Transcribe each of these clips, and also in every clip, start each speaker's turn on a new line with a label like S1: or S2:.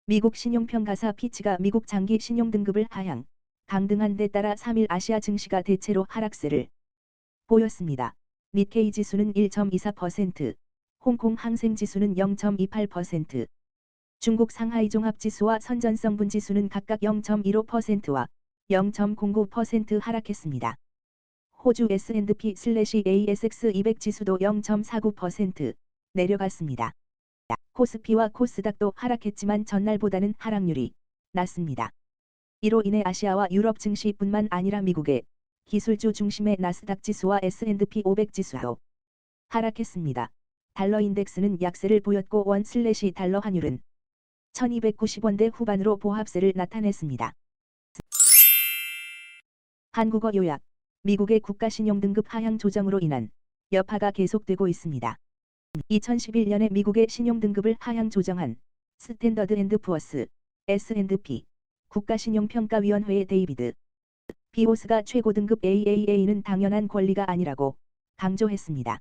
S1: 미국 신용평가사 피치가 미국 장기 신용등급을 하향, 강등한 데 따라 3일 아시아 증시가 대체로 하락세를 보였습니다. 니케이 지수는 1.24%, 홍콩 항생지수는 0.28%, 중국 상하이 종합지수와 선전성분 지수는 각각 0.15%와 0.09% 하락했습니다. 호주 S&P/ASX 200 지수도 0.49% 내려갔습니다. 코스피와 코스닥도 하락했지만 전날보다는 하락률이 낮습니다. 이로 인해 아시아와 유럽 증시뿐만 아니라 미국의 기술주 중심의 나스닥 지수와 S&P 500 지수도 하락했습니다. 달러 인덱스는 약세를 보였고 원/달러 환율은 1290원대 후반으로 보합세를 나타냈습니다. 한국어 요약. 미국의 국가신용등급 하향 조정으로 인한 여파가 계속되고 있습니다. 2011년에 미국의 신용등급을 하향 조정한 스탠더드 앤드 푸어스 S&P 국가신용평가위원회의 데이비드 비오스가 최고등급 AAA는 당연한 권리가 아니라고 강조했습니다.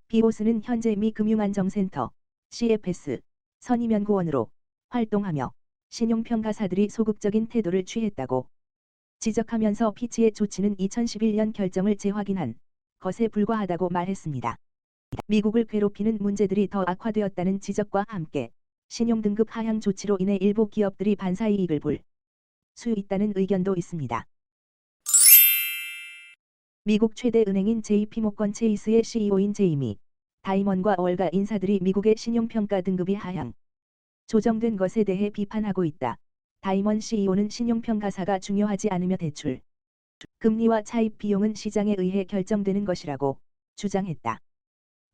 S1: 비오스는 현재 미 금융안정센터 CFS 선임연구원으로 활동하며 신용평가사들이 소극적인 태도를 취했다고 지적하면서 피치의 조치는 2011년 결정을 재확인한 것에 불과하다고 말했습니다. 미국을 괴롭히는 문제들이 더 악화되었다는 지적과 함께 신용등급 하향 조치로 인해 일부 기업들이 반사이익을 볼 수 있다는 의견도 있습니다. 미국 최대 은행인 JP모건 체이스의 CEO인 제이미 다이먼과 월가 인사들이 미국의 신용평가 등급이 하향 조정된 것에 대해 비판하고 있다. 다이먼 CEO는 신용평가사가 중요하지 않으며 대출, 금리와 차입 비용은 시장에 의해 결정되는 것이라고 주장했다.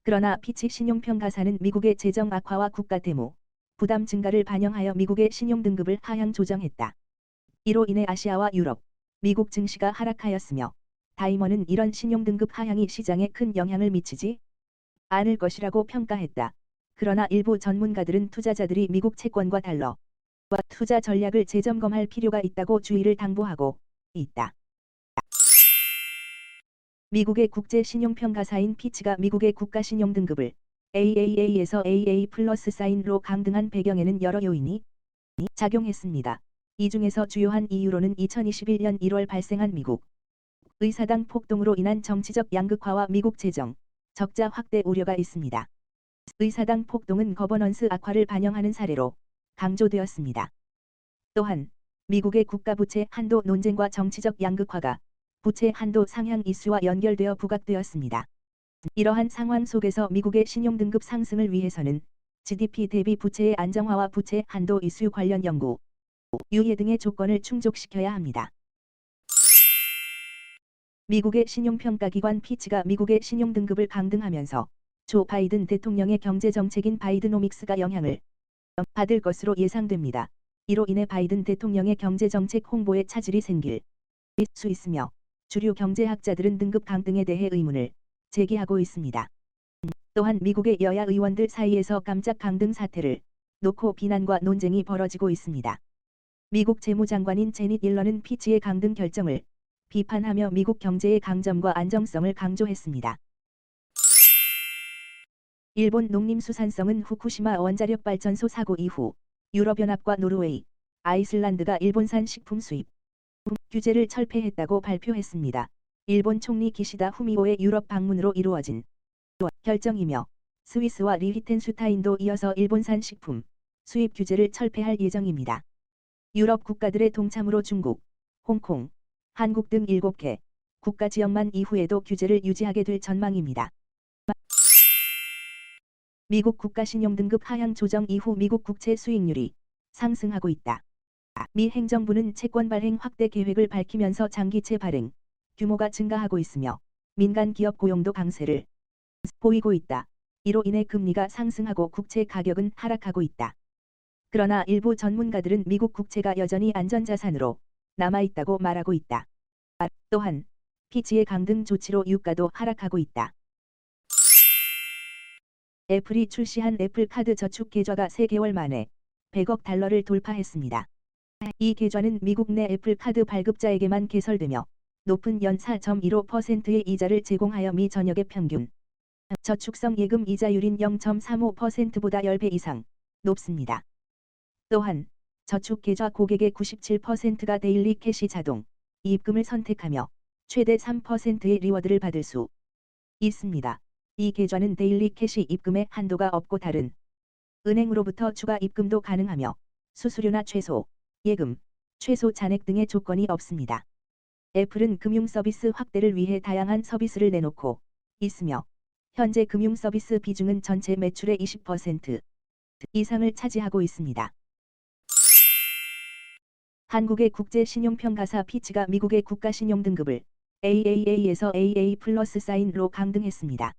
S1: 그러나 피치 신용평가사는 미국의 재정 악화와 국가 대무 부담 증가를 반영하여 미국의 신용등급을 하향 조정했다. 이로 인해 아시아와 유럽, 미국 증시가 하락하였으며 다이먼은 이런 신용등급 하향이 시장에 큰 영향을 미치지 않을 것이라고 평가했다. 그러나 일부 전문가들은 투자자들이 미국 채권과 달러와 투자 전략을 재점검할 필요가 있다고 주의를 당부하고 있다. 미국의 국제신용평가사인 피치가 미국의 국가신용등급을 AAA에서 AA+ 사인으로 강등한 배경에는 여러 요인이 작용했습니다. 이 중에서 주요한 이유로는 2021년 1월 발생한 미국 의사당 폭동으로 인한 정치적 양극화와 미국 재정 적자 확대 우려가 있습니다. 의사당 폭동은 거버넌스 악화를 반영하는 사례로 강조되었습니다. 또한 미국의 국가부채 한도 논쟁과 정치적 양극화가 부채 한도 상향 이슈와 연결되어 부각되었습니다. 이러한 상황 속에서 미국의 신용등급 상승을 위해서는 GDP 대비 부채의 안정화와 부채 한도 이슈 관련 연구, 유예 등의 조건을 충족시켜야 합니다. 미국의 신용평가기관 피치가 미국의 신용등급을 강등하면서 조 바이든 대통령의 경제정책인 바이드노믹스가 영향을 받을 것으로 예상됩니다. 이로 인해 바이든 대통령의 경제정책 홍보에 차질이 생길 수 있으며 주류 경제학자들은 등급 강등에 대해 의문을 제기하고 있습니다. 또한 미국의 여야 의원들 사이에서 깜짝 강등 사태를 놓고 비난과 논쟁이 벌어지고 있습니다. 미국 재무장관인 제닛 옐런은 피치의 강등 결정을 비판하며 미국 경제의 강점과 안정성을 강조했습니다. 일본 농림수산성은 후쿠시마 원자력발전소 사고 이후 유럽연합과 노르웨이, 아이슬란드가 일본산 식품 수입 규제를 철폐했다고 발표했습니다. 일본 총리 기시다 후미오의 유럽 방문으로 이루어진 결정이며 스위스와 리히텐슈타인도 이어서 일본산 식품 수입 규제를 철폐할 예정입니다. 유럽 국가들의 동참으로 중국, 홍콩, 한국 등 7개 국가 지역만 이후에도 규제를 유지하게 될 전망입니다. 미국 국가신용등급 하향 조정 이후 미국 국채 수익률이 상승하고 있다. 미 행정부는 채권 발행 확대 계획을 밝히면서 장기채 발행 규모가 증가하고 있으며 민간 기업 고용도 강세를 보이고 있다. 이로 인해 금리가 상승하고 국채 가격은 하락하고 있다. 그러나 일부 전문가들은 미국 국채가 여전히 안전자산으로 남아있다고 말하고 있다. 또한 피치의 강등 조치로 유가도 하락하고 있다. 애플이 출시한 애플카드 저축 계좌가 3개월 만에 100억 달러를 돌파했습니다. 이 계좌는 미국 내 애플카드 발급자에게만 개설되며 높은 연 4.15%의 이자를 제공하여 미 전역의 평균 저축성 예금 이자율인 0.35%보다 10배 이상 높습니다. 또한 저축 계좌 고객의 97%가 데일리 캐시 자동 입금을 선택하며 최대 3%의 리워드를 받을 수 있습니다. 이 계좌는 데일리 캐시 입금에 한도가 없고 다른 은행으로부터 추가 입금도 가능하며 수수료나 최소 예금, 최소 잔액 등의 조건이 없습니다. 애플은 금융 서비스 확대를 위해 다양한 서비스를 내놓고 있으며 현재 금융 서비스 비중은 전체 매출의 20% 이상을 차지하고 있습니다. 한국의 국제신용평가사 피치가 미국의 국가신용등급을 AAA에서 AA 플러스 사인로 강등했습니다.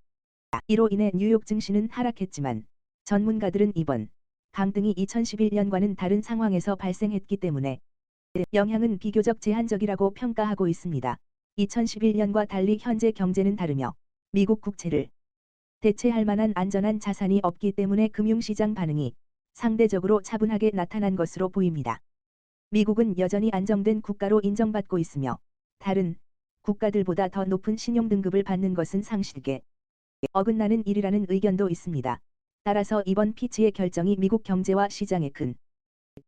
S1: 이로 인해 뉴욕 증시는 하락했지만 전문가들은 이번 강등이 2011년과는 다른 상황에서 발생했기 때문에 영향은 비교적 제한적이라고 평가하고 있습니다. 2011년과 달리 현재 경제는 다르며 미국 국채를 대체할 만한 안전한 자산이 없기 때문에 금융시장 반응이 상대적으로 차분하게 나타난 것으로 보입니다. 미국은 여전히 안정된 국가로 인정받고 있으며 다른 국가들보다 더 높은 신용등급을 받는 것은 상식에 어긋나는 일이라는 의견도 있습니다. 따라서 이번 피치의 결정이 미국 경제와 시장에 큰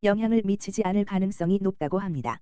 S1: 영향을 미치지 않을 가능성이 높다고 합니다.